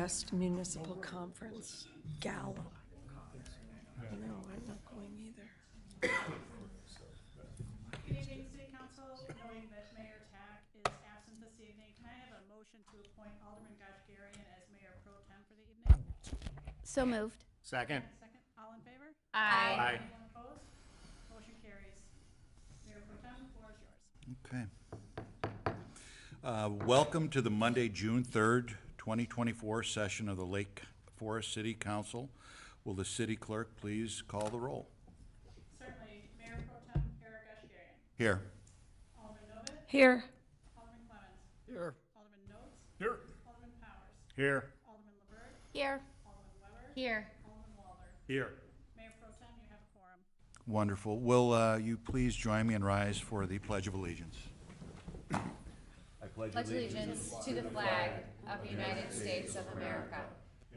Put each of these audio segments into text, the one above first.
EnjoyLakeForest Municipal Conference Gala. No, I'm not going either. Good evening, City Council. Knowing that Mayor Tack is absent this evening, can I have a motion to appoint Alderman Gajgarian as Mayor Pro Tem for the evening? So moved. Second. Second, all in favor? Aye. Anyone opposed? Motion carries. Mayor Pro Tem, the floor is yours. Okay. Welcome to the Monday, June 3rd, 2024 session of the Lake Forest City Council. Will the city clerk please call the roll? Certainly. Mayor Pro Tem Eric Gajgarian. Here. Alderman Novit. Here. Alderman Clemens. Here. Alderman Notes. Here. Alderman Powers. Here. Alderman LaVerde. Here. Alderman Weber. Here. Alderman Walder. Here. Mayor Pro Tem, you have a quorum. Wonderful. Will you please join me and rise for the Pledge of Allegiance? I Pledge allegiance to the flag of the United States of America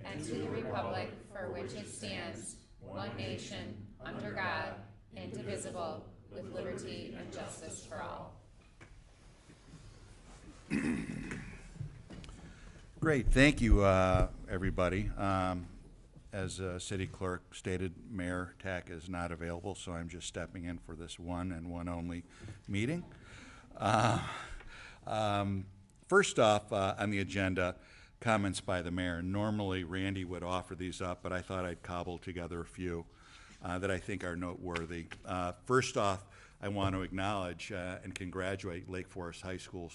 and to the republic for which it stands, one nation, under God, indivisible, with liberty and justice for all. Great. Thank you, everybody. As City Clerk stated, Mayor Tack is not available, so I'm just stepping in for this one and one only meeting. First off, on the agenda, comments by the mayor. Normally, Randy would offer these up, but I thought I'd cobble together a few that I think are noteworthy. First off, I want to acknowledge and congratulate Lake Forest High School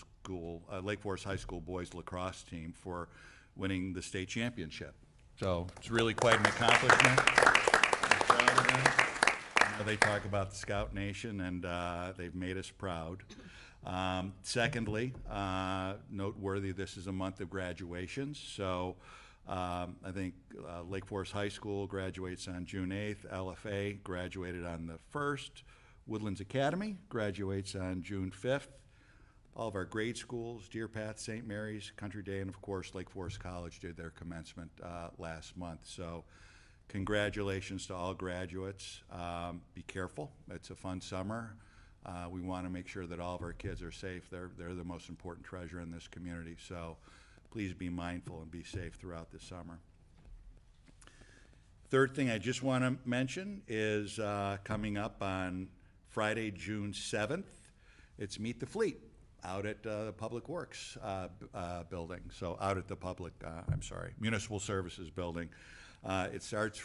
boys lacrosse team for winning the state championship. So it's really quite an accomplishment. They talk about the Scout Nation, and they've made us proud. Secondly, noteworthy, this is a month of graduations. So I think Lake Forest High School graduates on June 8th. LFA graduated on the 1st. Woodlands Academy graduates on June 5th. All of our grade schools, Deer Path, St. Mary's, Country Day, and of course Lake Forest College did their commencement last month. So congratulations to all graduates. Be careful. It's a fun summer. We want to make sure that all of our kids are safe. They're the most important treasure in this community. So please be mindful and be safe throughout the summer. Third thing I just want to mention is coming up on Friday, June 7th. It's Meet the Fleet out at the Public Works building. So out at the Municipal Services building. It starts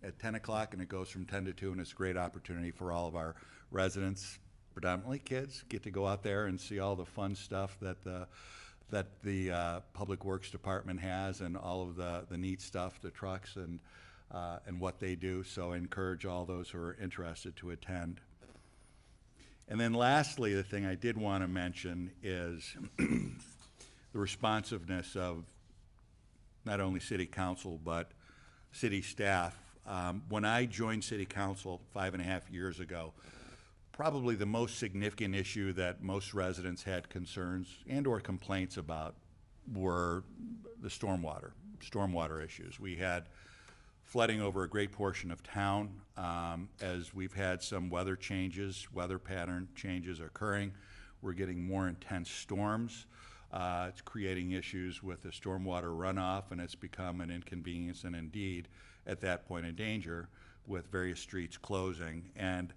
at 10 o'clock and it goes from 10 to 2, and it's a great opportunity for all of our residents, predominantly kids, get to go out there and see all the fun stuff that the Public Works Department has, and all of the neat stuff, the trucks and what they do. So I encourage all those who are interested to attend. And then lastly, the thing I did want to mention is the responsiveness of not only City Council, but city staff. When I joined City Council 5.5 years ago, probably the most significant issue that most residents had concerns and or complaints about were the stormwater issues. We had flooding over a great portion of town. As we've had some weather pattern changes occurring, we're getting more intense storms. It's creating issues with the stormwater runoff, and it's become an inconvenience and indeed, at that point, a danger with various streets closing. And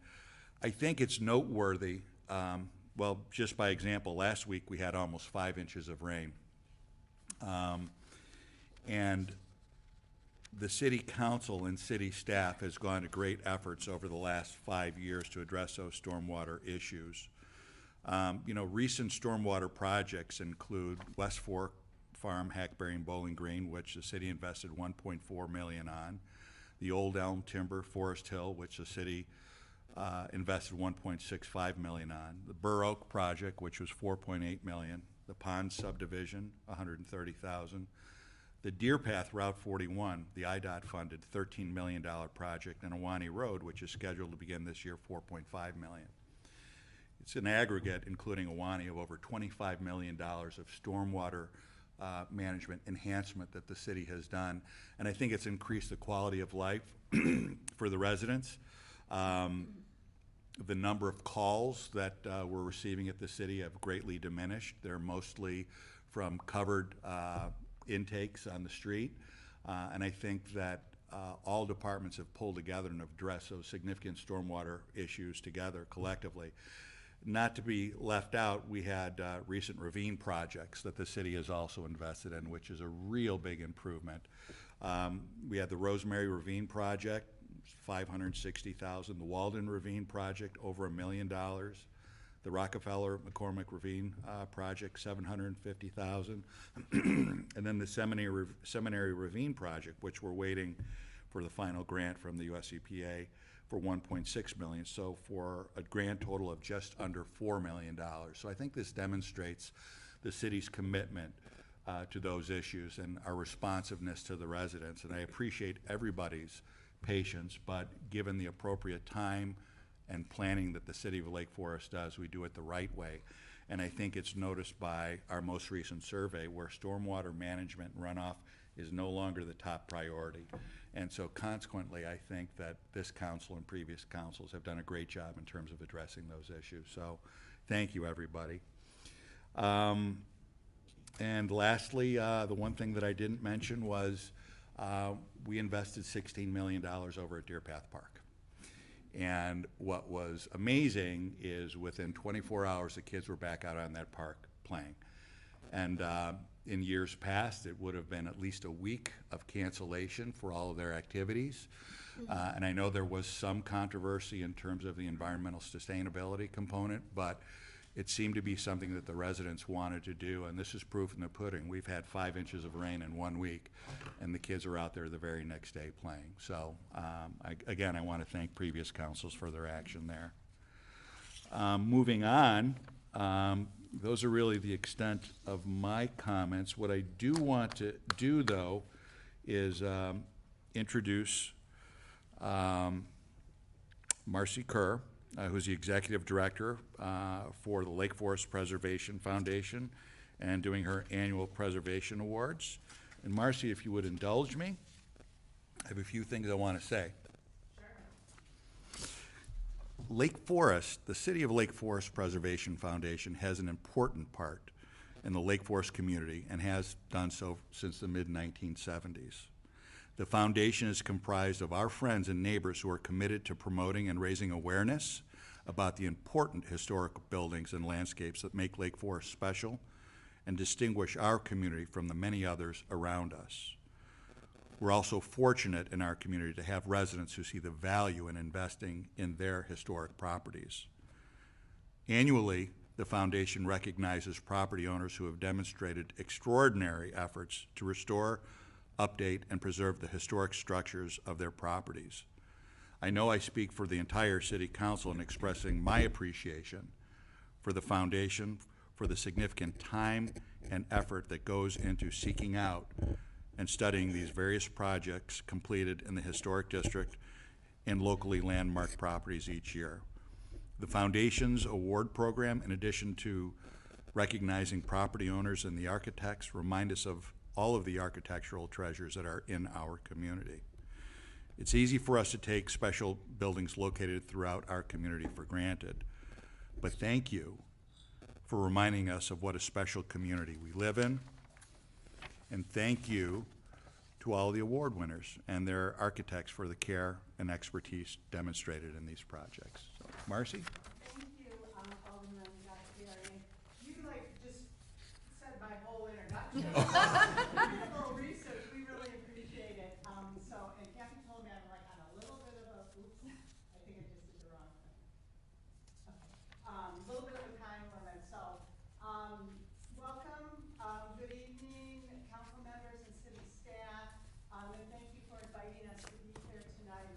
I think it's noteworthy, well, just by example, last week we had almost 5 inches of rain. And the City Council and city staff has gone to great efforts over the last 5 years to address those stormwater issues. Recent stormwater projects include West Fork Farm, Hackberry, and Bowling Green, which the city invested $1.4 million on. The Old Elm Timber, Forest Hill, which the city invested $1.65 million on. The Burr Oak project, which was $4.8 million. The Pond subdivision, $130,000. The Deer Path Route 41, the IDOT funded $13 million project, and Awani Road, which is scheduled to begin this year, $4.5 million. It's an aggregate, including Awani, of over $25 million of stormwater management enhancement that the city has done. And I think it's increased the quality of life for the residents. The number of calls that we're receiving at the city have greatly diminished. They're mostly from covered intakes on the street. And I think that all departments have pulled together and have addressed those significant stormwater issues together collectively. Not to be left out, we had recent ravine projects that the city has also invested in, which is a real big improvement. We had the Rosemary Ravine project, $560,000. The Walden Ravine project, over $1 million. The Rockefeller McCormick Ravine project, $750,000. And then the Seminary Ravine project, which we're waiting for the final grant from the US EPA for $1.6 million. So for a grand total of just under $4 million. So I think this demonstrates the city's commitment to those issues and our responsiveness to the residents. And I appreciate everybody's patience, but given the appropriate time and planning that the city of Lake Forest does, we do it the right way. And I think it's noticed by our most recent survey where stormwater management and runoff is no longer the top priority. And so consequently, I think that this council and previous councils have done a great job in terms of addressing those issues. So thank you, everybody. And lastly, the one thing that I didn't mention was we invested $16 million over at Deer Path Park. And what was amazing is within 24 hours, the kids were back out on that park playing. And in years past, it would have been at least a week of cancellation for all of their activities. And I know there was some controversy in terms of the environmental sustainability component, but it seemed to be something that the residents wanted to do, and this is proof in the pudding. We've had 5 inches of rain in 1 week, and the kids are out there the very next day playing. So again, I want to thank previous councils for their action there. Moving on, those are really the extent of my comments. What I do want to do, though, is introduce Marcy Kerr, who's the Executive Director for the Lake Forest Preservation Foundation and doing her annual Preservation Awards. And Marcy, if you would indulge me, I have a few things I want to say. Sure. Lake Forest, the City of Lake Forest Preservation Foundation has an important part in the Lake Forest community and has done so since the mid-1970s. The foundation is comprised of our friends and neighbors who are committed to promoting and raising awareness about the important historic buildings and landscapes that make Lake Forest special and distinguish our community from the many others around us. We're also fortunate in our community to have residents who see the value in investing in their historic properties. Annually, the foundation recognizes property owners who have demonstrated extraordinary efforts to restore, update, and preserve the historic structures of their properties. I know I speak for the entire City Council in expressing my appreciation for the foundation, for the significant time and effort that goes into seeking out and studying these various projects completed in the Historic District and locally landmarked properties each year. The Foundation's award program, in addition to recognizing property owners and the architects, remind us of all of the architectural treasures that are in our community. It's easy for us to take special buildings located throughout our community for granted, but thank you for reminding us of what a special community we live in, and thank you to all the award winners and their architects for the care and expertise demonstrated in these projects. So, Marcy? Thank you, Alderman Gary. You just said my whole introduction. We did a little research. We really appreciate it. And Kathy told me I'm on a little bit of a, oops, I think I just did the wrong thing. Okay. A little bit of a time limit. So, welcome. Good evening, council members and city staff. And thank you for inviting us to be here tonight.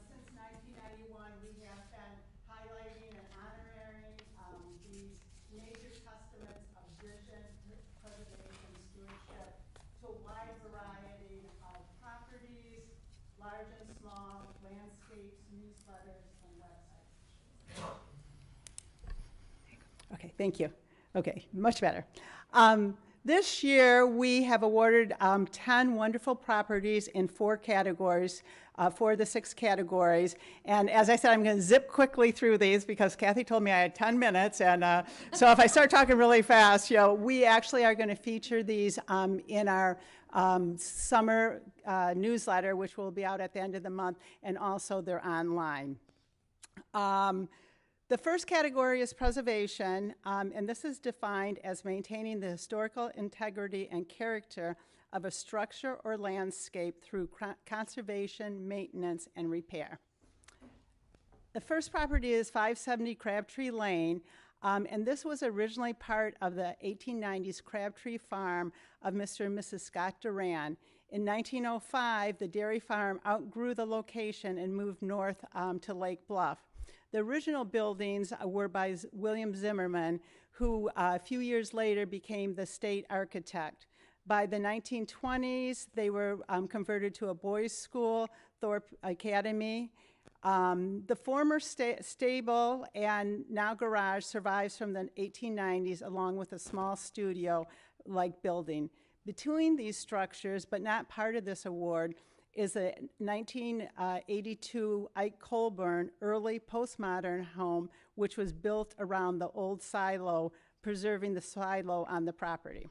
Since 1991, we have been highlighting and honoring these major testaments of vision, preservation, stewardship to a wide variety of properties, large and small, landscapes, newsletters, and websites. Okay, thank you. Okay, much better. This year, we have awarded 10 wonderful properties in 4 categories, 4 of the 6 categories. And as I said, I'm going to zip quickly through these because Kathy told me I had 10 minutes. And so if I start talking really fast, we actually are going to feature these in our summer newsletter, which will be out at the end of the month, and also they're online. The first category is preservation, and this is defined as maintaining the historical integrity and character of a structure or landscape through conservation, maintenance, and repair. The first property is 570 Crabtree Lane, and this was originally part of the 1890s Crabtree Farm of Mr. and Mrs. Scott Duran. In 1905, the dairy farm outgrew the location and moved north to Lake Bluff. The original buildings were by William Zimmerman, who a few years later became the state architect. By the 1920s, they were converted to a boys' school, Thorpe Academy. The former stable and now garage survives from the 1890s, along with a small studio-like building. Between these structures, but not part of this award, is a 1982 Ike Colburn early postmodern home, which was built around the old silo, preserving the silo on the property.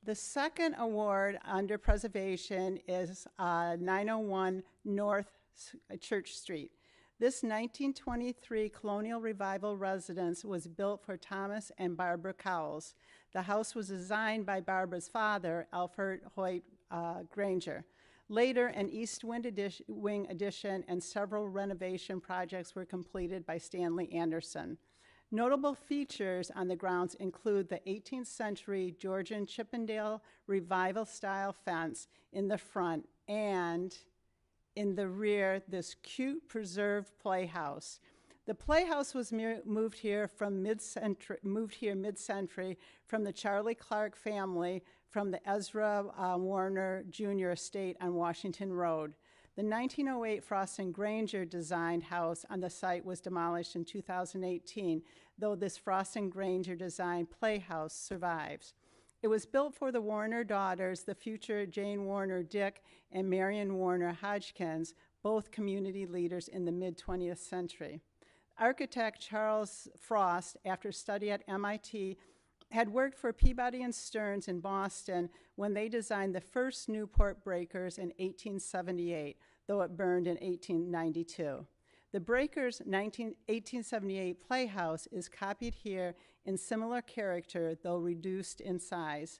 The second award under preservation is 901 North Church Street. This 1923 Colonial Revival residence was built for Thomas and Barbara Cowles. The house was designed by Barbara's father, Alfred Hoyt Granger. Later, an east wing addition and several renovation projects were completed by Stanley Anderson. Notable features on the grounds include the 18th century Georgian Chippendale Revival-style fence in the front, and in the rear, this cute preserved playhouse. The playhouse was moved here mid-century from the Charlie Clark family from the Ezra Warner Jr. estate on Washington Road. The 1908 Frost and Granger designed house on the site was demolished in 2018, though this Frost and Granger designed playhouse survives. It was built for the Warner daughters, the future Jane Warner Dick and Marion Warner Hodgkins, both community leaders in the mid-20th century. Architect Charles Frost, after study at MIT, had worked for Peabody and Stearns in Boston when they designed the first Newport breakers in 1878, though it burned in 1892. The breakers' 1878 playhouse is copied here in similar character, though reduced in size.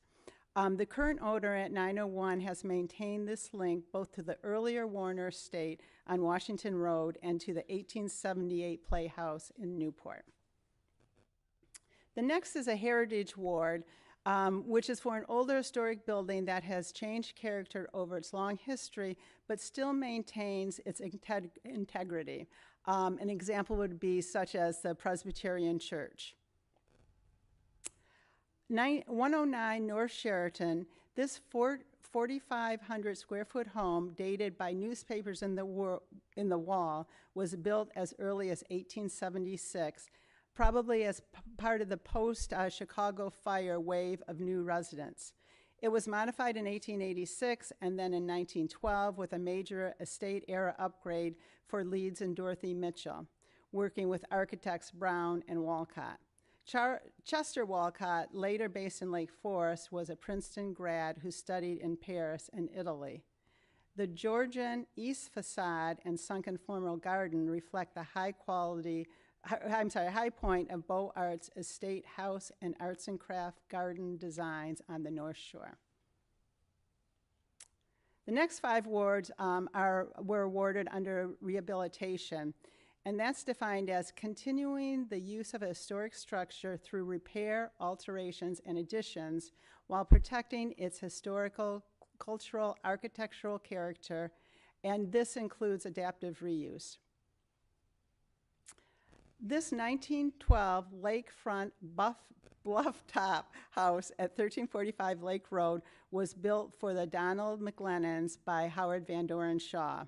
The current owner at 901 has maintained this link both to the earlier Warner estate on Washington Road and to the 1878 playhouse in Newport. The next is a heritage ward, which is for an older historic building that has changed character over its long history, but still maintains its integrity. An example would be such as the Presbyterian Church. 109 North Sheraton, this 4,500 square foot home, dated by newspapers in the wall, was built as early as 1876, probably as part of the post-Chicago fire wave of new residents. It was modified in 1886 and then in 1912 with a major estate-era upgrade for Leeds and Dorothy Mitchell, working with architects Brown and Walcott. Chester Walcott, later based in Lake Forest, was a Princeton grad who studied in Paris and Italy. The Georgian east facade and sunken formal garden reflect the high point of Beaux Arts estate house and arts and craft garden designs on the North Shore. The next 5 awards were awarded under rehabilitation, and that's defined as continuing the use of a historic structure through repair, alterations, and additions while protecting its historical, cultural, architectural character, and this includes adaptive reuse. This 1912 lakefront bluff-top house at 1345 Lake Road was built for the Donald McLennans by Howard Van Doren Shaw.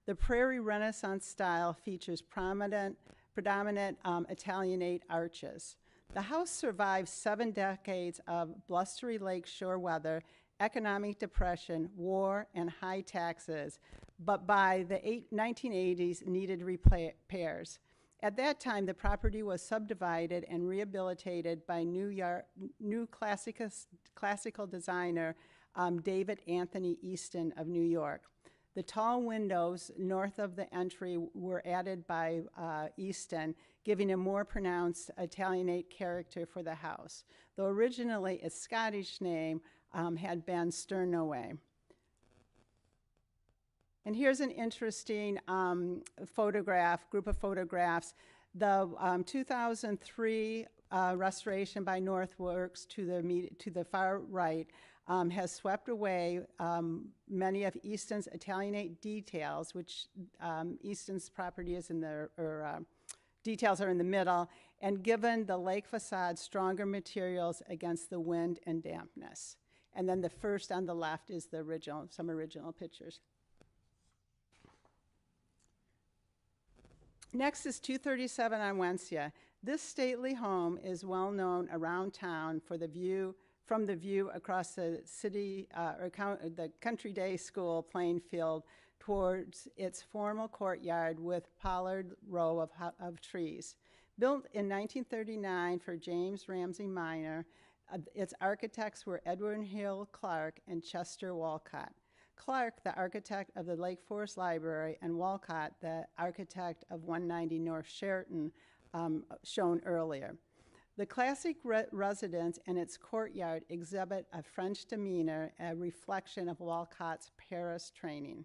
The Prairie Renaissance style features predominant Italianate arches. The house survived 7 decades of blustery lakeshore weather, economic depression, war, and high taxes, but by the 1980s needed repairs. At that time, the property was subdivided and rehabilitated by new classical designer David Anthony Easton of New York. The tall windows north of the entry were added by Easton, giving a more pronounced Italianate character for the house, though originally its Scottish name had been Sternoway. And here's an interesting group of photographs. The 2003 restoration by Northworks to the far right has swept away many of Easton's Italianate details, which Easton's property is in the, details are in the middle, and given the lake facade stronger materials against the wind and dampness. And then the first on the left is the some original pictures. Next is 237 on Wensia. This stately home is well known around town for from the view across the city the Country Day School playing field towards its formal courtyard with pollard row of trees. Built in 1939 for James Ramsey Minor, its architects were Edwin Hill Clark and Chester Walcott. Clark, the architect of the Lake Forest Library, and Walcott, the architect of 190 North Sheraton, shown earlier. The classic residence and its courtyard exhibit a French demeanor, a reflection of Walcott's Paris training.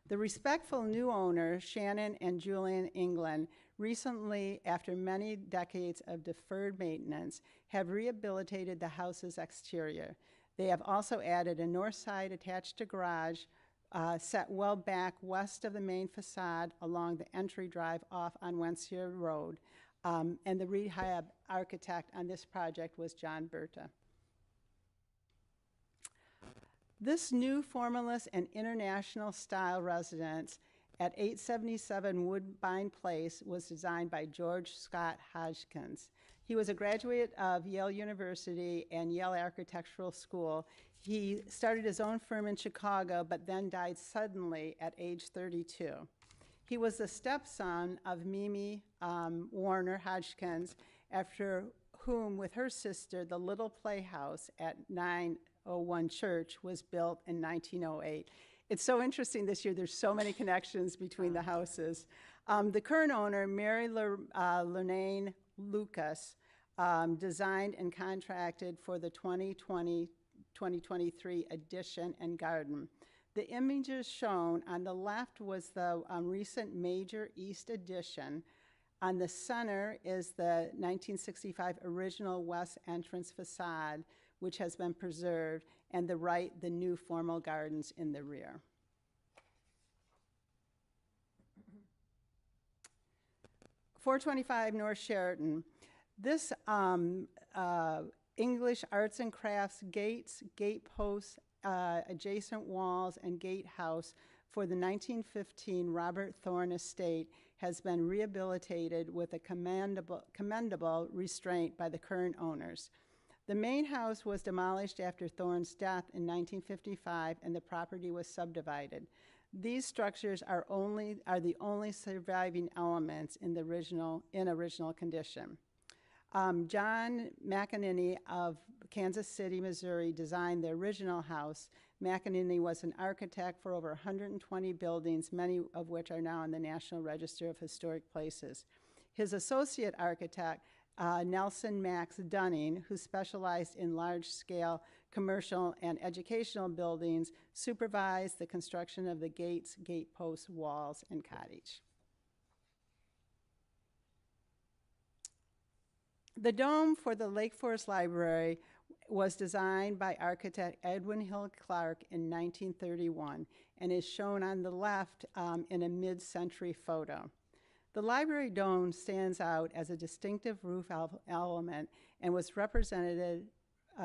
The respectful new owners, Shannon and Julian England, recently, after many decades of deferred maintenance, have rehabilitated the house's exterior. They have also added a north side attached garage set well back west of the main facade along the entry drive off on Wensia Road. And the rehab architect on this project was John Berta. This new formalist and international style residence at 877 Woodbine Place was designed by George Scott Hodgkins. He was a graduate of Yale University and Yale Architectural School. He started his own firm in Chicago, but then died suddenly at age 32. He was the stepson of Mimi Warner Hodgkins, after whom, with her sister, the Little Playhouse at 901 Church was built in 1908. It's so interesting this year, there's so many connections between the houses. The current owner, Mary Lorraine Lucas, designed and contracted for the 2020-2023 addition and garden. The images shown on the left was the recent major east addition. On the center is the 1965 original west entrance facade, which has been preserved, and the right, the new formal gardens in the rear. .425 North Sheraton. This English arts and crafts gates, gate posts, adjacent walls, and gatehouse for the 1915 Robert Thorne estate has been rehabilitated with a commendable restraint by the current owners. The main house was demolished after Thorne's death in 1955, and the property was subdivided. These structures are the only surviving elements in the original condition. John McEnany of Kansas City, Missouri, designed the original house. McEnany was an architect for over 120 buildings, many of which are now in the National Register of Historic Places. His associate architect, Nelson Max Dunning, who specialized in large-scale commercial and educational buildings, supervised the construction of the gates, gate posts, walls, and cottage. The dome for the Lake Forest Library was designed by architect Edwin Hill Clark in 1931 and is shown on the left in a mid-century photo. The library dome stands out as a distinctive roof element and was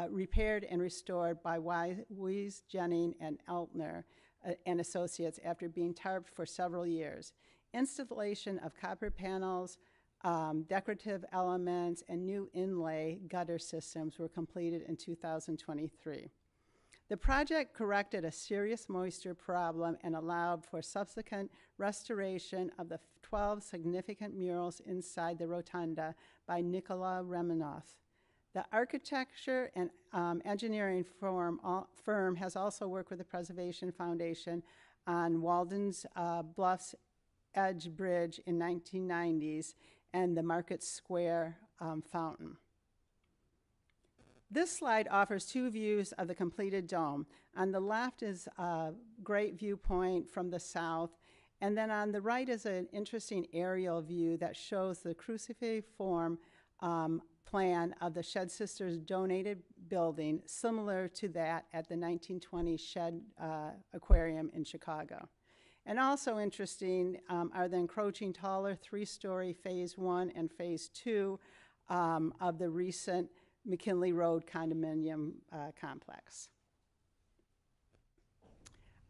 repaired and restored by Weiss, Jennings, and Eltner and Associates after being tarped for several years. Installation of copper panels decorative elements, and new inlay gutter systems were completed in 2023. The project corrected a serious moisture problem and allowed for subsequent restoration of the 12 significant murals inside the rotunda by Nikola Remanoff. The architecture and engineering firm has also worked with the Preservation Foundation on Walden's Bluffs Edge Bridge in 1990s and the Market Square fountain. This slide offers two views of the completed dome. On the left is a great viewpoint from the south, and then on the right is an interesting aerial view that shows the crucifix-form plan of the Shed Sisters donated building, similar to that at the 1920 Shed Aquarium in Chicago. And also interesting are the encroaching taller three-story Phase 1 and Phase 2 of the recent McKinley Road condominium complex.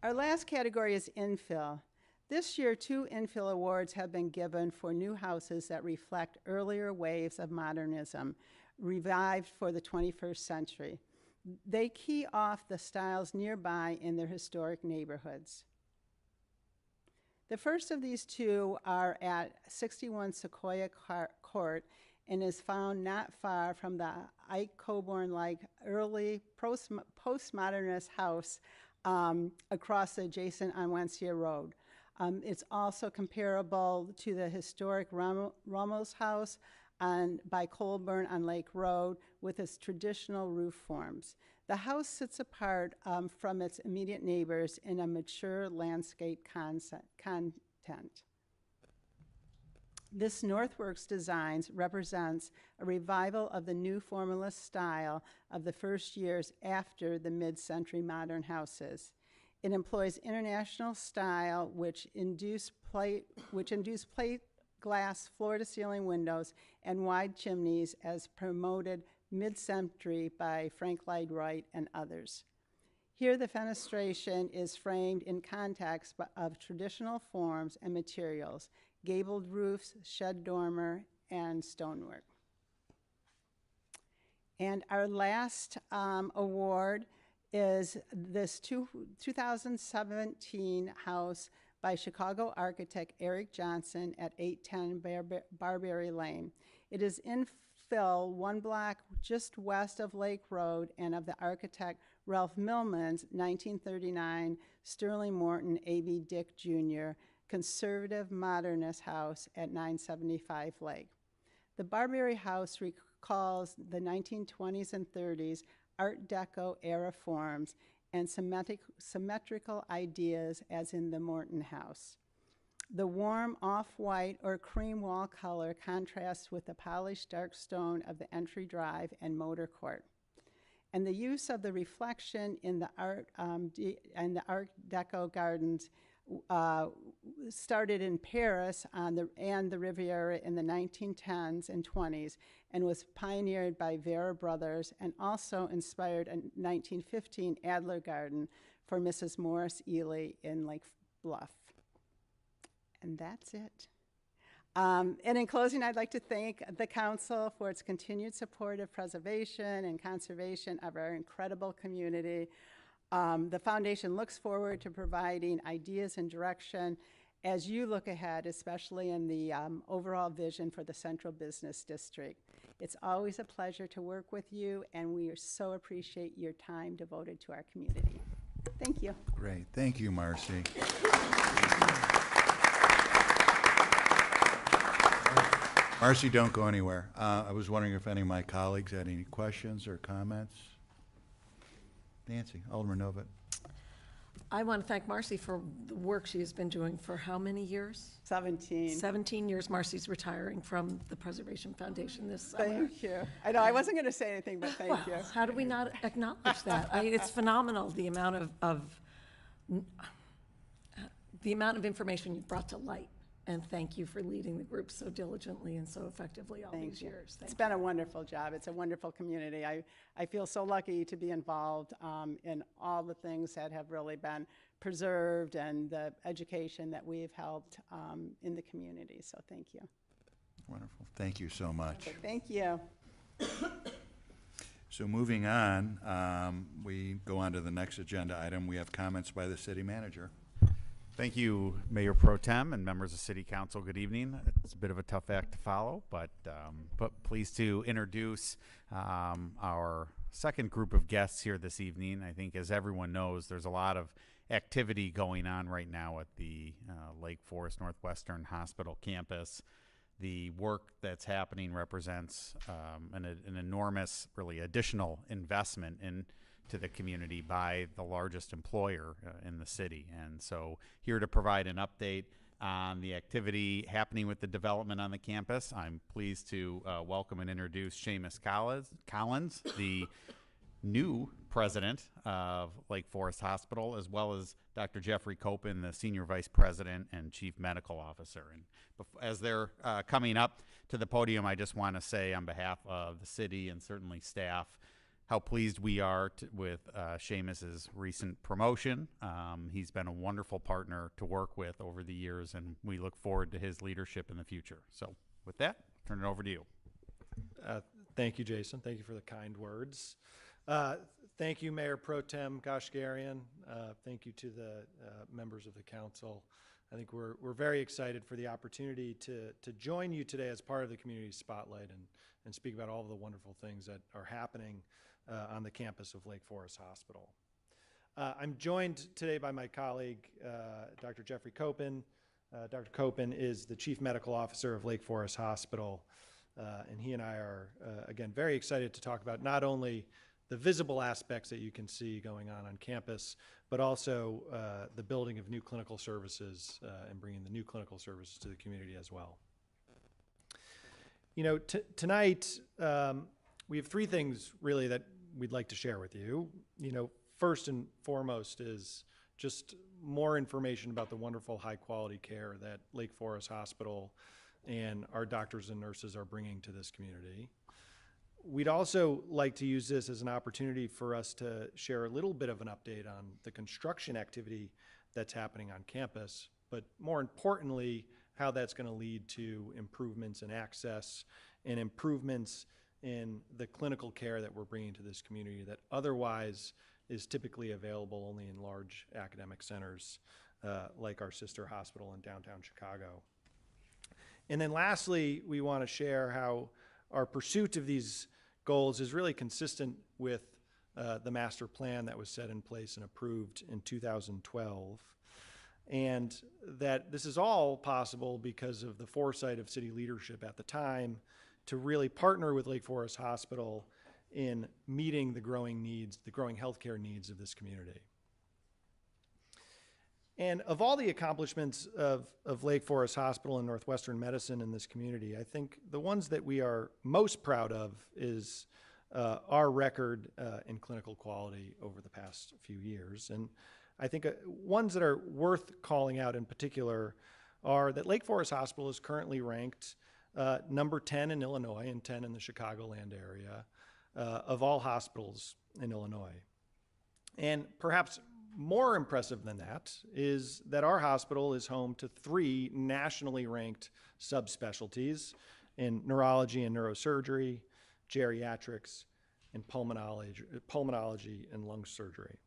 Our last category is infill. This year, 2 infill awards have been given for new houses that reflect earlier waves of modernism, revived for the 21st century. They key off the styles nearby in their historic neighborhoods. The first of these 2 are at 61 Sequoia Court and is found not far from the Ike Coburn-like early postmodernist house across the adjacent Onwensia Road. It's also comparable to the historic Ramos House by Colburn on Lake Road with its traditional roof forms. The house sits apart from its immediate neighbors in a mature landscape content. This Northworks Designs represents a revival of the new formalist style of the first years after the mid-century modern houses. It employs international style, which induce plate glass floor-to-ceiling windows and wide chimneys, as promoted mid-century by Frank Lloyd Wright and others. Here, the fenestration is framed in context of traditional forms and materials, gabled roofs, shed dormer, and stonework. And our last award is this 2017 house by Chicago architect Eric Johnson at 810 Barberry Lane. It is infill 1 block just west of Lake Road and of the architect Ralph Millman's 1939 Sterling Morton A.B. Dick Jr. conservative modernist house at 975 Lake. The Barberry house recalls the 1920s and 30s Art Deco era forms and symmetrical ideas as in the Morton house. The warm off-white or cream wall color contrasts with the polished dark stone of the entry drive and motor court. And the use of the reflection in the Art Deco gardens started in Paris and the Riviera in the 1910s and 20s and was pioneered by Vera Brothers and also inspired a 1915 Adler Garden for Mrs. Morris Ely in Lake Bluff. And that's it. And in closing, I'd like to thank the council for its continued support of preservation and conservation of our incredible community. The foundation looks forward to providing ideas and direction as you look ahead, especially in the overall vision for the Central Business District. It's always a pleasure to work with you, and we so appreciate your time devoted to our community. Thank you. Great. Thank you, Marcy. Marcy, don't go anywhere. I was wondering if any of my colleagues had any questions or comments. Nancy, Alderman Novit. I want to thank Marcy for the work she has been doing for how many years? 17. 17 years. Marcy's retiring from the Preservation Foundation this summer. Thank you. I know I wasn't going to say anything, but thank you. How do we not acknowledge that? It's phenomenal, the amount of information you've brought to light. And thank you for leading the group so diligently and so effectively all these years. It's been a wonderful job. It's a wonderful community. I feel so lucky to be involved in all the things that have really been preserved and the education that we've helped in the community. So thank you. Wonderful. Thank you so much. Okay, thank you. So moving on, we go on to the next agenda item. We have comments by the city manager. Thank you, Mayor Pro Tem and members of City Council. Good evening. It's a bit of a tough act to follow, but pleased to introduce our second group of guests here this evening. I think, as everyone knows, there's a lot of activity going on right now at the Lake Forest Northwestern Hospital campus. The work that's happening represents an enormous, really, additional investment into the community by the largest employer in the city. And so here to provide an update on the activity happening with the development on the campus, I'm pleased to welcome and introduce Seamus Collins, the new president of Lake Forest Hospital, as well as Dr. Jeffrey Copen, the senior vice president and chief medical officer. And as they're coming up to the podium, I just want to say on behalf of the city and certainly staff how pleased we are with Seamus's recent promotion. He's been a wonderful partner to work with over the years, and we look forward to his leadership in the future. So with that, turn it over to you. Thank you, Jason. Thank you for the kind words. Thank you, Mayor Pro Tem Kashgarian. Thank you to the members of the council. I think we're very excited for the opportunity to join you today as part of the community spotlight and speak about all of the wonderful things that are happening on the campus of Lake Forest Hospital. I'm joined today by my colleague, Dr. Jeffrey Copen. Dr. Copen is the Chief Medical Officer of Lake Forest Hospital, and he and I are, again, very excited to talk about not only the visible aspects that you can see going on campus, but also the building of new clinical services and bringing the new clinical services to the community as well. You know, tonight we have three things really that we'd like to share with you. You know, first and foremost is just more information about the wonderful high quality care that Lake Forest Hospital and our doctors and nurses are bringing to this community. We'd also like to use this as an opportunity for us to share a little bit of an update on the construction activity that's happening on campus, but more importantly, how that's going to lead to improvements in access and improvements in the clinical care that we're bringing to this community that otherwise is typically available only in large academic centers like our sister hospital in downtown Chicago. And then lastly, we want to share how our pursuit of these goals is really consistent with the master plan that was set in place and approved in 2012. And that this is all possible because of the foresight of city leadership at the time to really partner with Lake Forest Hospital in meeting the growing needs, the growing healthcare needs of this community. And of all the accomplishments of Lake Forest Hospital and Northwestern medicine in this community, I think the ones that we are most proud of is our record in clinical quality over the past few years. And I think ones that are worth calling out in particular are that Lake Forest Hospital is currently ranked number 10 in Illinois and 10 in the Chicagoland area of all hospitals in Illinois. And perhaps more impressive than that is that our hospital is home to 3 nationally ranked subspecialties in neurology and neurosurgery, geriatrics, and pulmonology and lung surgery.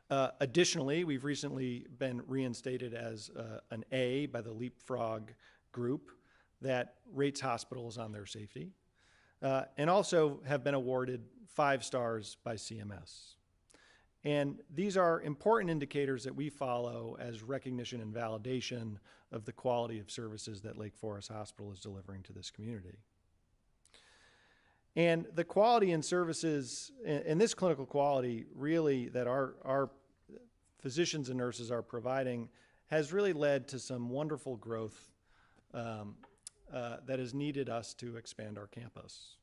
Additionally, we've recently been reinstated as an A by the Leapfrog group that rates hospitals on their safety, and also have been awarded 5 stars by CMS. And these are important indicators that we follow as recognition and validation of the quality of services that Lake Forest Hospital is delivering to this community. And the quality and services, and this clinical quality really that our physicians and nurses are providing has really led to some wonderful growth that has needed us to expand our campus.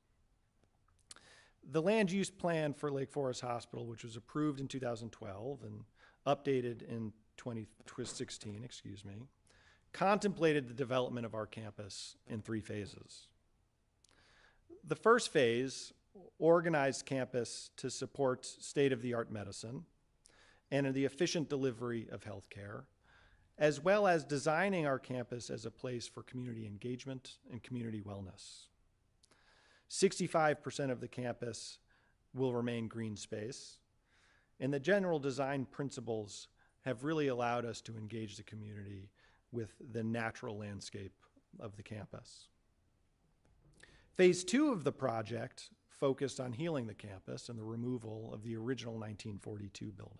The land use plan for Lake Forest Hospital, which was approved in 2012 and updated in 2016, contemplated the development of our campus in 3 phases. The first phase organized campus to support state-of-the-art medicine and the efficient delivery of healthcare, as well as designing our campus as a place for community engagement and community wellness. 65% of the campus will remain green space, and the general design principles have really allowed us to engage the community with the natural landscape of the campus. Phase 2 of the project focused on healing the campus and the removal of the original 1942 building,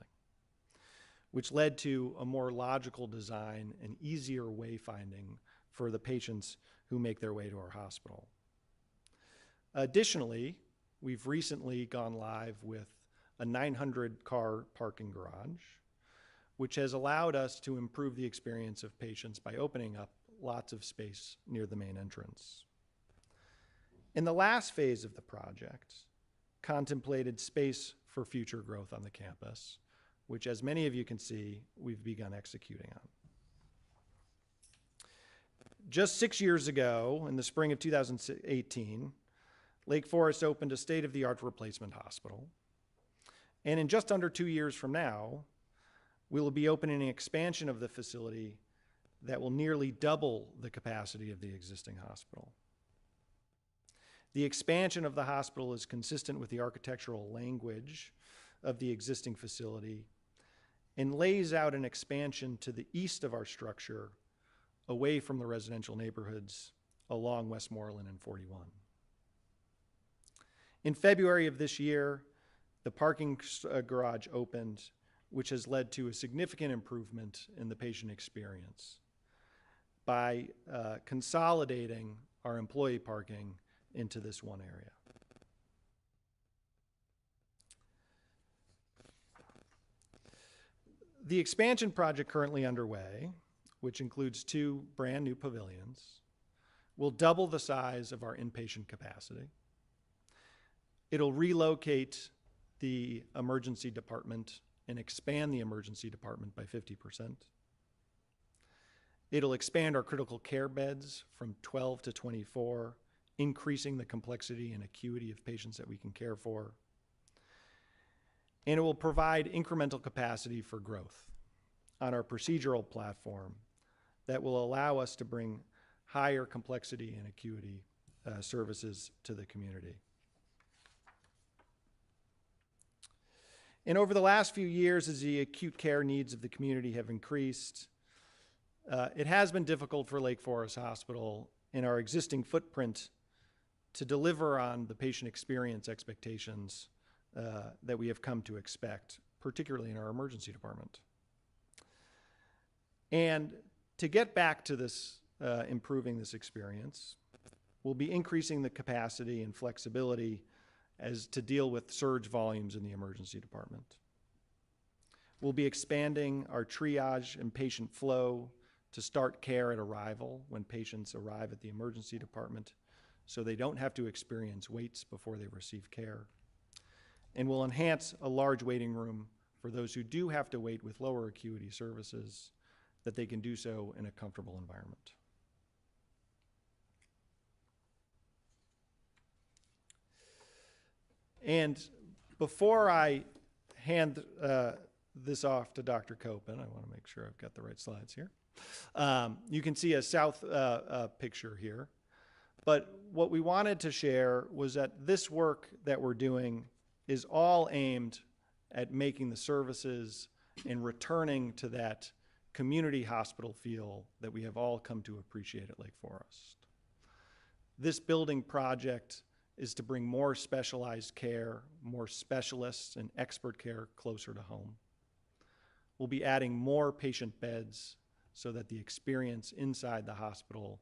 which led to a more logical design and easier wayfinding for the patients who make their way to our hospital. Additionally, we've recently gone live with a 900-car parking garage, which has allowed us to improve the experience of patients by opening up lots of space near the main entrance. In the last phase of the project, contemplated space for future growth on the campus, which, as many of you can see, we've begun executing on. Just 6 years ago, in the spring of 2018, Lake Forest opened a state-of-the-art replacement hospital. And in just under 2 years from now, we will be opening an expansion of the facility that will nearly double the capacity of the existing hospital. The expansion of the hospital is consistent with the architectural language of the existing facility and lays out an expansion to the east of our structure, away from the residential neighborhoods along Westmoreland and 41. In February of this year, the parking garage opened, which has led to a significant improvement in the patient experience by consolidating our employee parking into this one area. The expansion project currently underway, which includes 2 brand new pavilions, will double the size of our inpatient capacity. It'll relocate the emergency department and expand the emergency department by 50%. It'll expand our critical care beds from 12 to 24, increasing the complexity and acuity of patients that we can care for. And it will provide incremental capacity for growth on our procedural platform that will allow us to bring higher complexity and acuity services to the community. And over the last few years, as the acute care needs of the community have increased, it has been difficult for Lake Forest Hospital in our existing footprint to deliver on the patient experience expectations that we have come to expect, particularly in our emergency department. And to get back to this, improving this experience, we'll be increasing the capacity and flexibility as to deal with surge volumes in the emergency department. We'll be expanding our triage and patient flow to start care at arrival when patients arrive at the emergency department, so they don't have to experience waits before they receive care. And we'll enhance a large waiting room for those who do have to wait with lower acuity services, that they can do so in a comfortable environment. And before I hand this off to Dr. Copen, I want to make sure I've got the right slides here. You can see a south picture here. But what we wanted to share was that this work that we're doing is all aimed at making the services and returning to that community hospital feel that we have all come to appreciate at Lake Forest. This building project is to bring more specialized care, more specialists and expert care closer to home. We'll be adding more patient beds so that the experience inside the hospital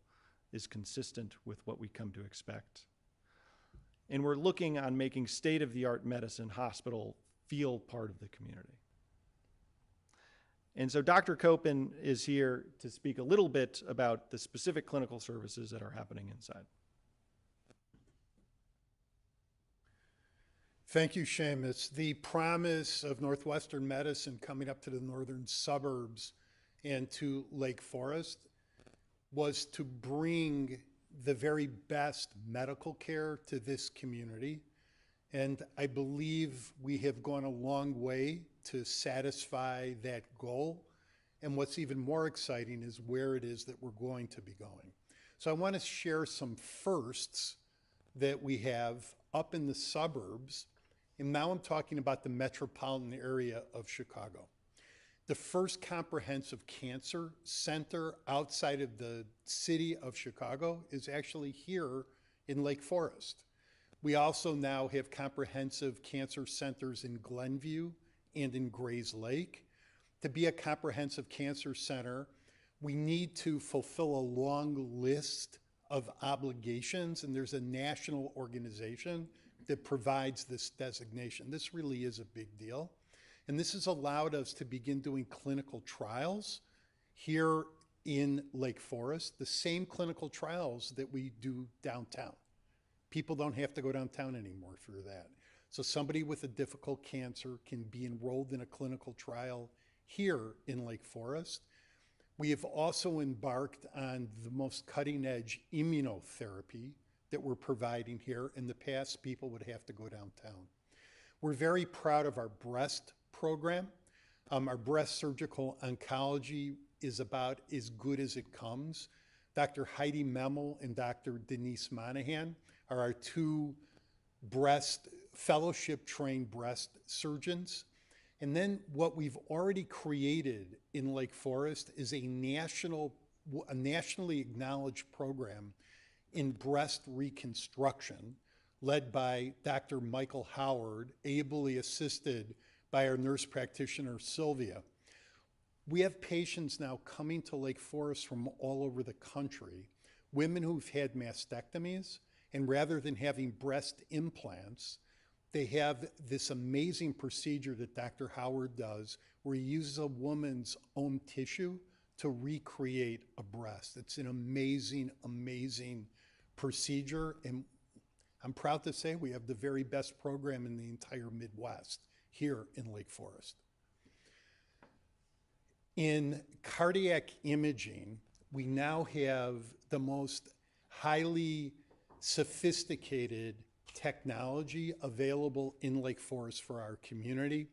is consistent with what we come to expect. And we're looking on making state-of-the-art medicine hospital feel part of the community. And so Dr. Copen is here to speak a little bit about the specific clinical services that are happening inside. Thank you, Seamus. The promise of Northwestern medicine coming up to the northern suburbs and to Lake Forest was to bring the very best medical care to this community. And I believe we have gone a long way to satisfy that goal. And what's even more exciting is where it is that we're going to be going. So I want to share some firsts that we have up in the suburbs. And now I'm talking about the metropolitan area of Chicago. The first comprehensive cancer center outside of the city of Chicago is actually here in Lake Forest. We also now have comprehensive cancer centers in Glenview and in Grays Lake. To be a comprehensive cancer center, we need to fulfill a long list of obligations, and there's a national organization that provides this designation. This really is a big deal. And this has allowed us to begin doing clinical trials here in Lake Forest, the same clinical trials that we do downtown. People don't have to go downtown anymore for that. So somebody with a difficult cancer can be enrolled in a clinical trial here in Lake Forest. We have also embarked on the most cutting-edge immunotherapy that we're providing here. In the past, people would have to go downtown. We're very proud of our breast program. Our breast surgical oncology is about as good as it comes. Dr. Heidi Memel and Dr. Denise Monahan are our two fellowship-trained breast surgeons. And then what we've already created in Lake Forest is a nationally acknowledged program in breast reconstruction, led by Dr. Michael Howard, ably assisted by our nurse practitioner, Sylvia. We have patients now coming to Lake Forest from all over the country, women who've had mastectomies, and rather than having breast implants, they have this amazing procedure that Dr. Howard does where he uses a woman's own tissue to recreate a breast. It's an amazing, amazing procedure, and I'm proud to say we have the very best program in the entire Midwest here in Lake Forest. In cardiac imaging, we now have the most highly sophisticated technology available in Lake Forest for our community.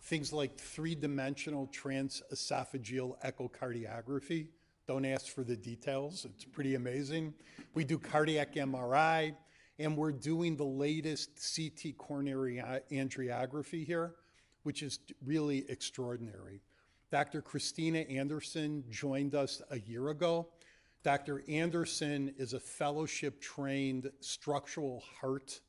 Things like three-dimensional transesophageal echocardiography. Don't ask for the details, it's pretty amazing. We do cardiac MRI, and we're doing the latest CT coronary angiography here, which is really extraordinary. Dr. Christina Anderson joined us a year ago. Dr. Anderson is a fellowship-trained structural heart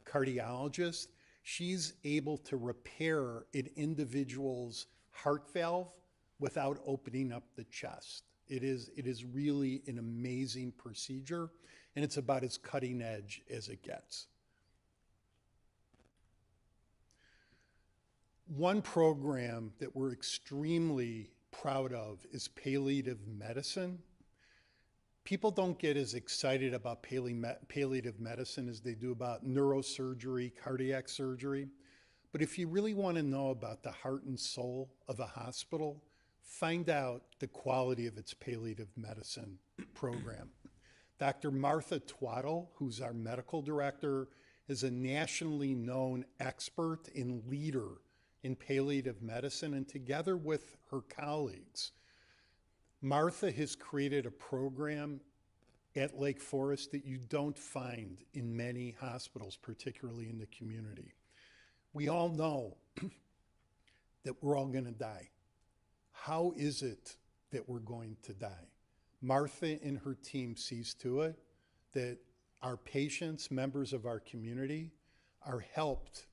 cardiologist. She's able to repair an individual's heart valve without opening up the chest. It is really an amazing procedure, and it's about as cutting edge as it gets. One program that we're extremely proud of is palliative medicine. People don't get as excited about palliative medicine as they do about neurosurgery, cardiac surgery. But if you really want to know about the heart and soul of a hospital, find out the quality of its palliative medicine program. Dr. Martha Twaddle, who's our medical director, is a nationally known expert and leader in palliative medicine, and together with her colleagues, Martha has created a program at Lake Forest that you don't find in many hospitals, particularly in the community. We all know that we're all going to die. How is it that we're going to die? Martha and her team sees to it that our patients, members of our community, are helped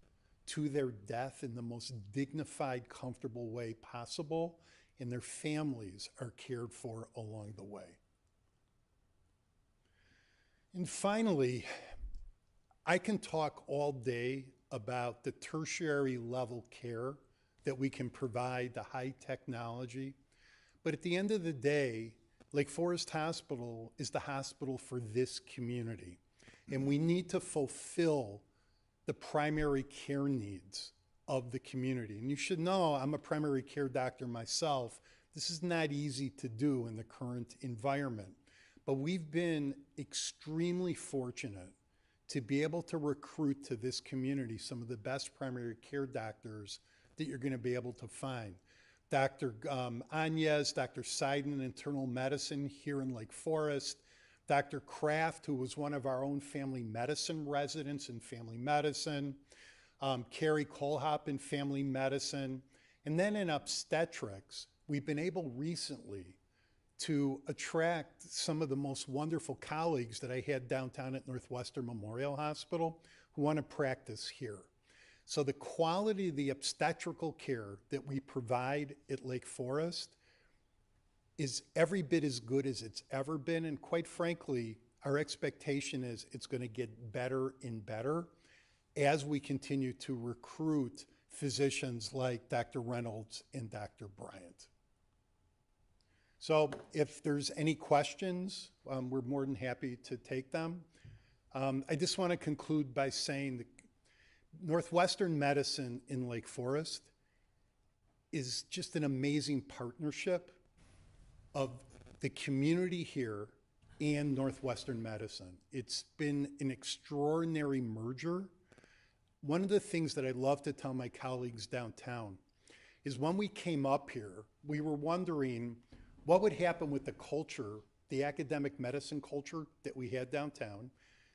to their death in the most dignified, comfortable way possible, and their families are cared for along the way. And finally, I can talk all day about the tertiary level care that we can provide, the high technology, but at the end of the day, Lake Forest Hospital is the hospital for this community, and we need to fulfill the primary care needs of the community. And you should know, I'm a primary care doctor myself. This is not easy to do in the current environment, but we've been extremely fortunate to be able to recruit to this community some of the best primary care doctors that you're going to be able to find. Dr. Anyez, Dr. Seiden, internal medicine here in Lake Forest, Dr. Kraft, who was one of our own family medicine residents in family medicine, Carrie Kohlhop in family medicine, and then in obstetrics, we've been able recently to attract some of the most wonderful colleagues that I had downtown at Northwestern Memorial Hospital who want to practice here. So the quality of the obstetrical care that we provide at Lake Forest is every bit as good as it's ever been. And quite frankly, our expectation is it's going to get better and better as we continue to recruit physicians like Dr. Reynolds and Dr. Bryant. So if there's any questions, we're more than happy to take them. I just want to conclude by saying that Northwestern Medicine in Lake Forest is just an amazing partnership of the community here and Northwestern Medicine. It's been an extraordinary merger. One of the things that I love to tell my colleagues downtown is when we came up here, we were wondering what would happen with the culture, the academic medicine culture that we had downtown,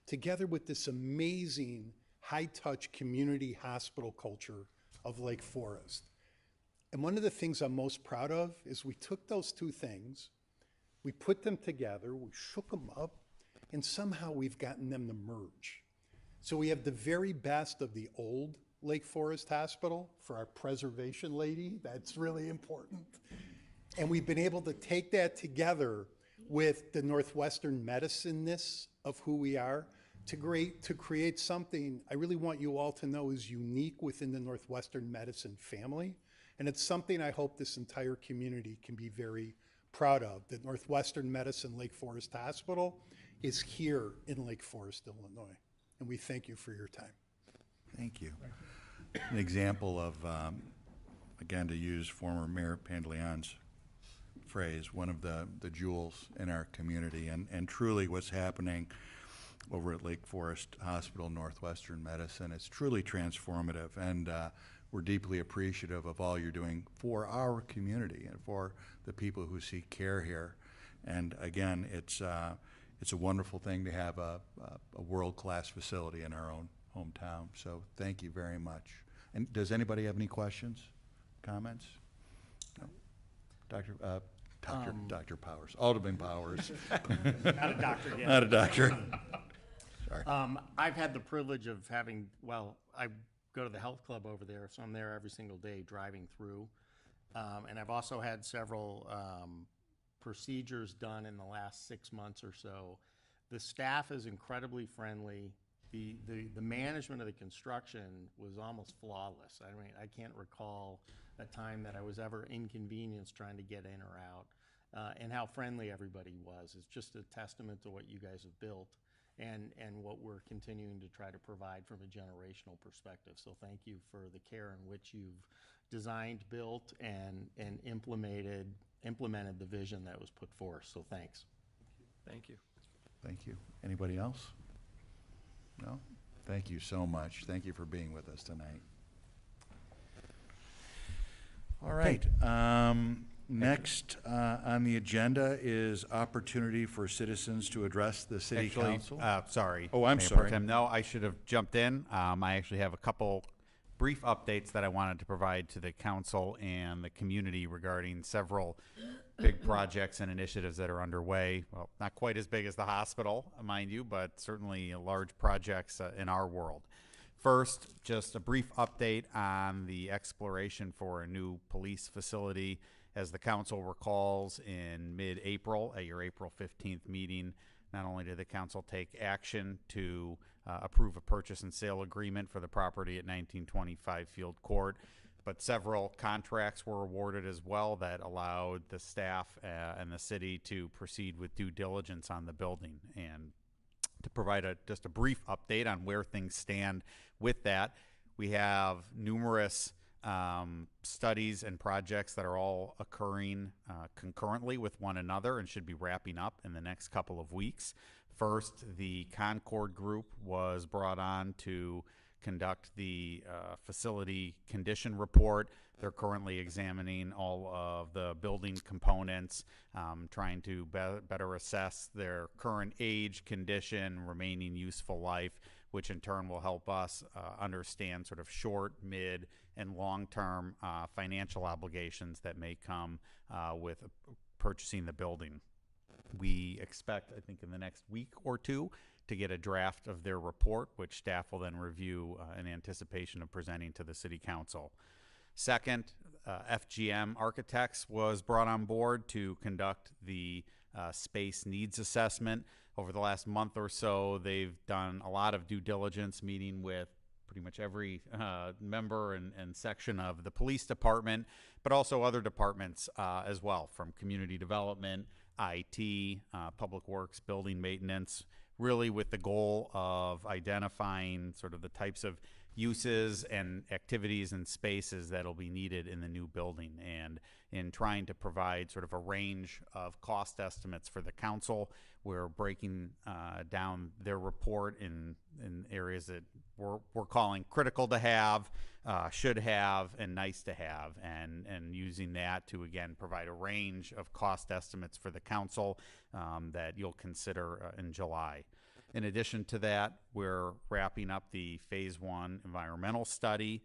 together with this amazing high-touch community hospital culture of Lake Forest. And one of the things I'm most proud of is we took those two things, we put them together, we shook them up, and somehow we've gotten them to merge. So we have the very best of the old Lake Forest Hospital for our preservation lady. That's really important. And we've been able to take that together with the Northwestern medicine-ness of who we are to create something I really want you all to know is unique within the Northwestern medicine family. And it's something I hope this entire community can be very proud of, that Northwestern Medicine Lake Forest Hospital is here in Lake Forest, Illinois. And we thank you for your time. Thank you. An example of, again, to use former Mayor Pandleon's phrase, one of the jewels in our community, and truly what's happening over at Lake Forest Hospital, Northwestern Medicine, it's truly transformative, and we're deeply appreciative of all you're doing for our community and for the people who seek care here. And again, it's a wonderful thing to have a world-class facility in our own hometown. So thank you very much. And does anybody have any questions, comments? No? Dr. Powers, Alderman Powers. Not a doctor yet. Not a doctor. Sorry. I've had the privilege of having, well, I go to the health club over there, so I'm there every single day driving through. And I've also had several procedures done in the last 6 months or so. The staff is incredibly friendly. The management of the construction was almost flawless. I mean, I can't recall a time that I was ever inconvenienced trying to get in or out, and how friendly everybody was. It's just a testament to what you guys have built and what we're continuing to try to provide from a generational perspective. So thank you for the care in which you've designed, built, and implemented the vision that was put forth. So thanks. Thank you. Thank you. Anybody else? No? Thank you so much. Thank you for being with us tonight. All right. Next on the agenda is opportunity for citizens to address the city council. Sorry. Oh, I'm Mayor sorry. Pro Tem. No, I should have jumped in. I actually have a couple brief updates that I wanted to provide to the council and the community regarding several big projects and initiatives that are underway. Well, not quite as big as the hospital, mind you, but certainly large projects in our world. First, just a brief update on the exploration for a new police facility. As the council recalls, in mid-April, at your April 15th meeting, not only did the council take action to approve a purchase and sale agreement for the property at 1925 Field Court, but several contracts were awarded as well that allowed the staff and the city to proceed with due diligence on the building. And to provide just a brief update on where things stand with that, we have numerous studies and projects that are all occurring concurrently with one another and should be wrapping up in the next couple of weeks. First, the Concord Group was brought on to conduct the facility condition report. They're currently examining all of the building components, trying to better assess their current age, condition, remaining useful life, which in turn will help us understand sort of short, mid, and long-term financial obligations that may come with purchasing the building. We expect, I think, in the next week or two to get a draft of their report, which staff will then review in anticipation of presenting to the City Council. Second, FGM Architects was brought on board to conduct the space needs assessment. Over the last month or so, they've done a lot of due diligence, meeting with pretty much every member and section of the police department, but also other departments as well, from community development, IT, public works, building maintenance, really with the goal of identifying sort of the types of uses and activities and spaces that'll be needed in the new building, and in trying to provide sort of a range of cost estimates for the council. We're breaking down their report in areas that we're calling critical to have, should have, and nice to have, and using that to again provide a range of cost estimates for the council that you'll consider in July. In addition to that, we're wrapping up the Phase 1 environmental study,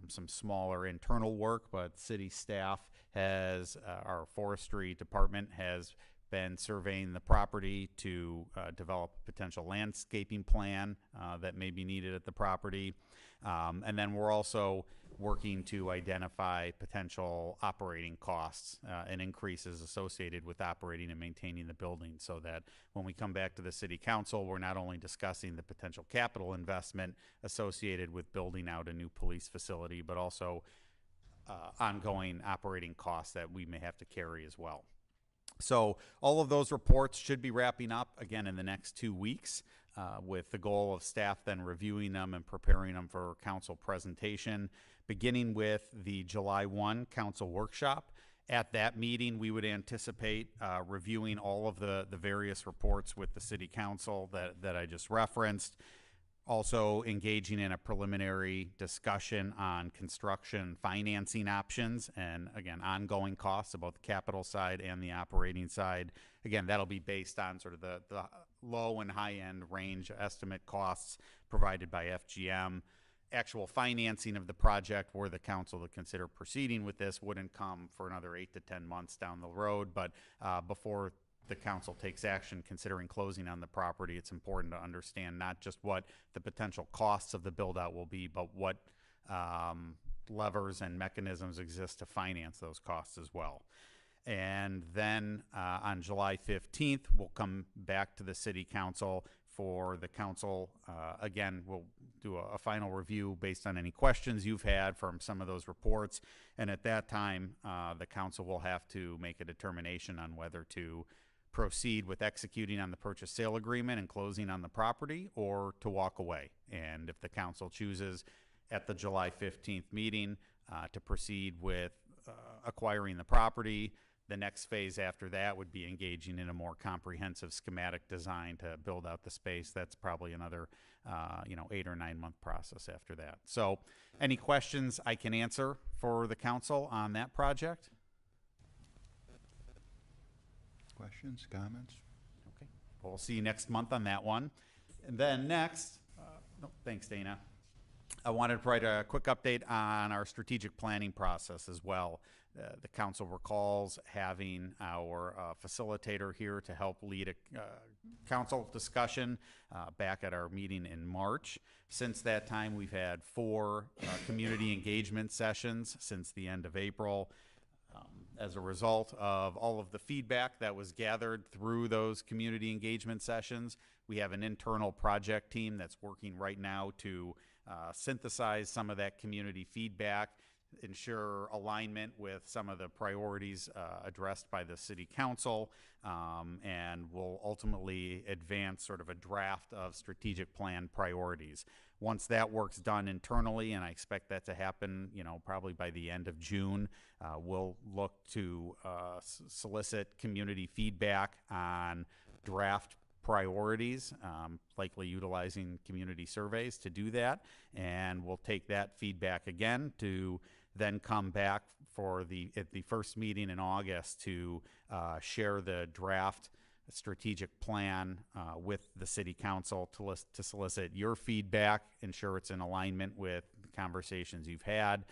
some smaller internal work, but city staff has, our forestry department has been surveying the property to develop a potential landscaping plan that may be needed at the property. And then we're also working to identify potential operating costs and increases associated with operating and maintaining the building, so that when we come back to the City Council, we're not only discussing the potential capital investment associated with building out a new police facility, but also ongoing operating costs that we may have to carry as well. So all of those reports should be wrapping up again in the next 2 weeks, with the goal of staff then reviewing them and preparing them for council presentation, beginning with the July 1 council workshop. At that meeting, we would anticipate reviewing all of the various reports with the City Council that I just referenced. Also engaging in a preliminary discussion on construction financing options, and again, ongoing costs of both the capital side and the operating side. Again, that'll be based on sort of the low and high end range estimate costs provided by FGM. Actual financing of the project, were the council to consider proceeding with this, wouldn't come for another 8 to 10 months down the road, but before the council takes action considering closing on the property, it's important to understand not just what the potential costs of the build out will be, but what levers and mechanisms exist to finance those costs as well. And then on July 15th, we'll come back to the City Council for the council. Again, we'll do a final review based on any questions you've had from some of those reports. And at that time, the council will have to make a determination on whether to proceed with executing on the purchase sale agreement and closing on the property, or to walk away. And if the council chooses at the July 15th meeting to proceed with acquiring the property, the next phase after that would be engaging in a more comprehensive schematic design to build out the space. That's probably another 8 or 9 month process after that. So any questions I can answer for the council on that project? Questions, comments? Okay. Well, we'll see you next month on that one. And then next, thanks, Dana. I wanted to provide a quick update on our strategic planning process as well. The council recalls having our facilitator here to help lead a council discussion back at our meeting in March. Since that time, we've had 4 community engagement sessions since the end of April. As a result of all of the feedback that was gathered through those community engagement sessions, we have an internal project team that's working right now to synthesize some of that community feedback, ensure alignment with some of the priorities addressed by the City Council, and will ultimately advance sort of a draft of strategic plan priorities. Once that work's done internally, and I expect that to happen, probably by the end of June, we'll look to solicit community feedback on draft priorities, likely utilizing community surveys to do that. And we'll take that feedback again to then come back at the first meeting in August to share the draft strategic plan with the city council to solicit your feedback, ensure it's in alignment with the conversations you've had,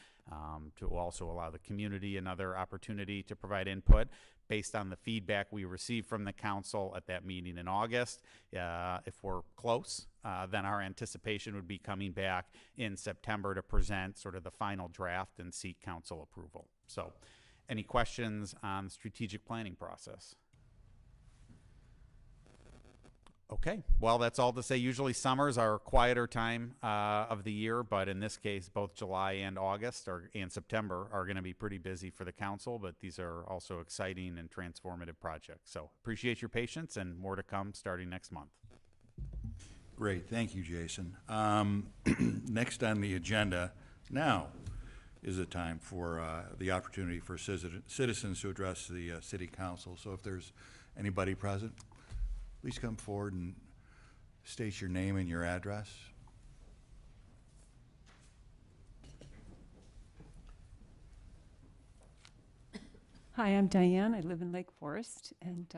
to also allow the community another opportunity to provide input based on the feedback we receive from the council at that meeting in August. If we're close, then our anticipation would be coming back in September to present sort of the final draft and seek council approval. So any questions on the strategic planning process? Okay, well, that's all to say. Usually summers are a quieter time of the year, but in this case, both July and August and September are going to be pretty busy for the council, but these are also exciting and transformative projects. So appreciate your patience, and more to come starting next month. Great, thank you, Jason. Next on the agenda now is the time for the opportunity for citizens to address the city council. So if there's anybody present, please come forward and state your name and your address. Hi, I'm Diane. I live in Lake Forest, and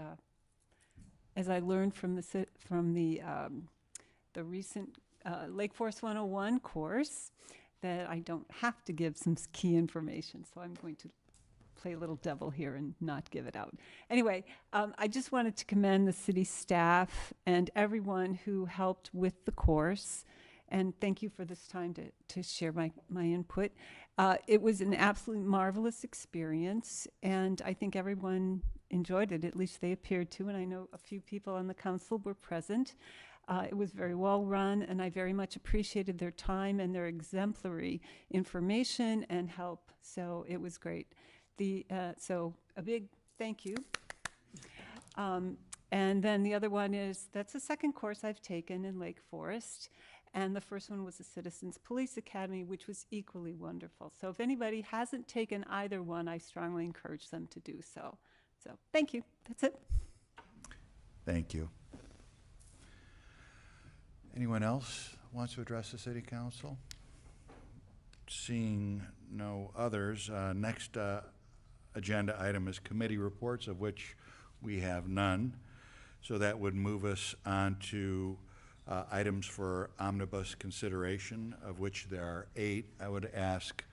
as I learned from the recent Lake Forest 101 course, that I don't have to give some key information, so I'm going to play a little devil here and not give it out. Anyway, I just wanted to commend the city staff and everyone who helped with the course, and thank you for this time to share my input. It was an absolutely marvelous experience, and I think everyone enjoyed it. At least they appeared to, and I know a few people on the council were present. It was very well run, and I very much appreciated their time and their exemplary information and help, so it was great. So a big thank you. And then the other one is, that's the second course I've taken in Lake Forest. And the first one was the Citizens Police Academy, which was equally wonderful. So if anybody hasn't taken either one, I strongly encourage them to do so. So thank you. That's it. Thank you. Anyone else wants to address the city council? Seeing no others, next agenda item is committee reports, of which we have none. So that would move us on to items for omnibus consideration, of which there are 8. I would ask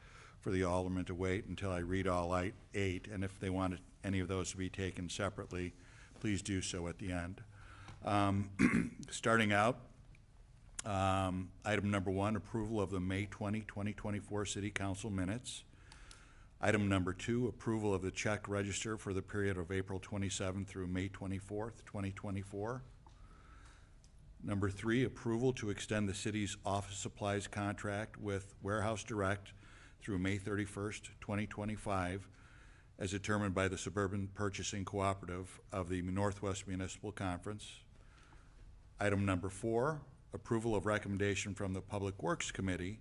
for the aldermen to wait until I read all 8, and if they want any of those to be taken separately, please do so at the end. Starting out, item number 1, approval of the May 20, 2024 City Council minutes. Item number 2, approval of the check register for the period of April 27th through May 24th, 2024. Number 3, approval to extend the city's office supplies contract with Warehouse Direct through May 31st, 2025, as determined by the Suburban Purchasing Cooperative of the Northwest Municipal Conference. Item number 4, approval of recommendation from the Public Works Committee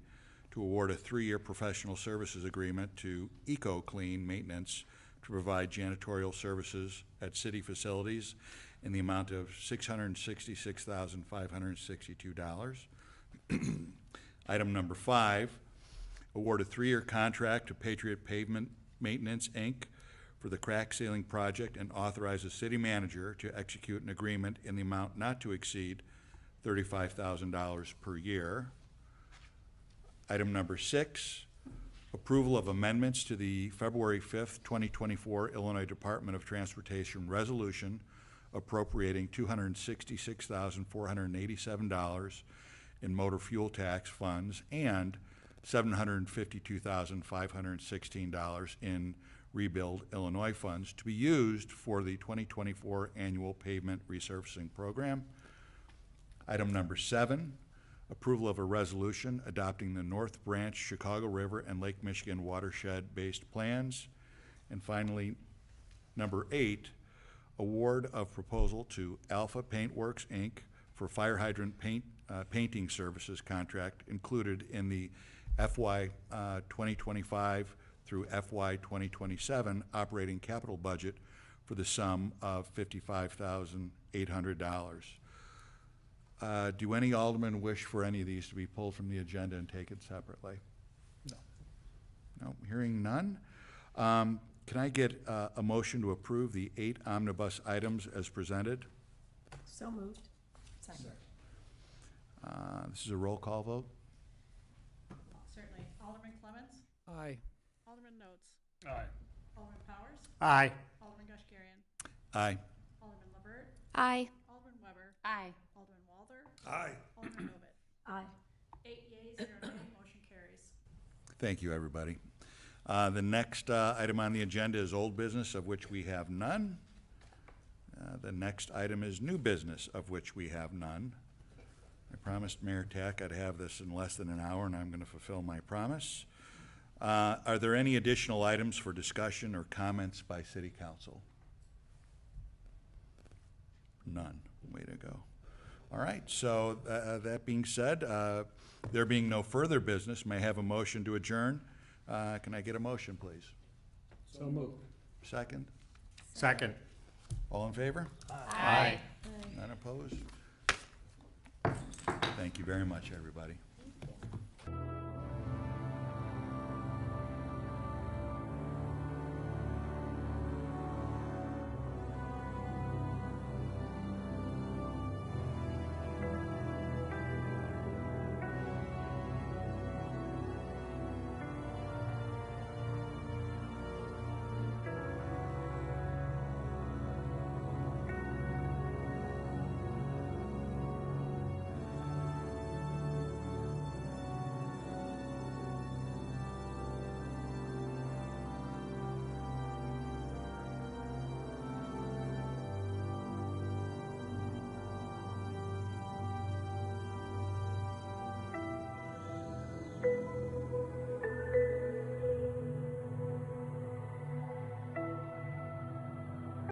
to award a 3-year professional services agreement to EcoClean Maintenance to provide janitorial services at city facilities in the amount of $666,562. Item number 5, award a 3-year contract to Patriot Pavement Maintenance, Inc. for the crack sealing project and authorize the city manager to execute an agreement in the amount not to exceed $35,000 per year. Item number 6, approval of amendments to the February 5th, 2024 Illinois Department of Transportation resolution appropriating $266,487 in motor fuel tax funds and $752,516 in Rebuild Illinois funds to be used for the 2024 annual pavement resurfacing program. Item number 7, approval of a resolution adopting the North Branch Chicago River and Lake Michigan watershed-based plans. And finally, number 8, award of proposal to Alpha Paintworks, Inc. for fire hydrant painting services contract included in the FY 2025 through FY 2027 operating capital budget for the sum of $55,800. Do any alderman wish for any of these to be pulled from the agenda and taken separately? No. No, hearing none. Can I get a motion to approve the 8 omnibus items as presented? So moved. Second. This is a roll call vote. Certainly. Alderman Clemmons? Aye. Alderman Notes? Aye. Alderman Powers? Aye. Alderman Gushgarian? Aye. Alderman Levert? Aye. Alderman Weber? Aye. Alderman Walther? Aye. Alderman Novit? Aye. 8 yeas, 0 nay, motion carries. Thank you, everybody. The next item on the agenda is old business, of which we have none. The next item is new business, of which we have none. I promised Mayor Tack I'd have this in less than an hour, and I'm going to fulfill my promise. Are there any additional items for discussion or comments by City Council? None. Way to go. All right, so that being said, there being no further business, may I have a motion to adjourn? Can I get a motion, please? So moved. Second? Second. All in favor? Aye. None opposed? Thank you very much, everybody.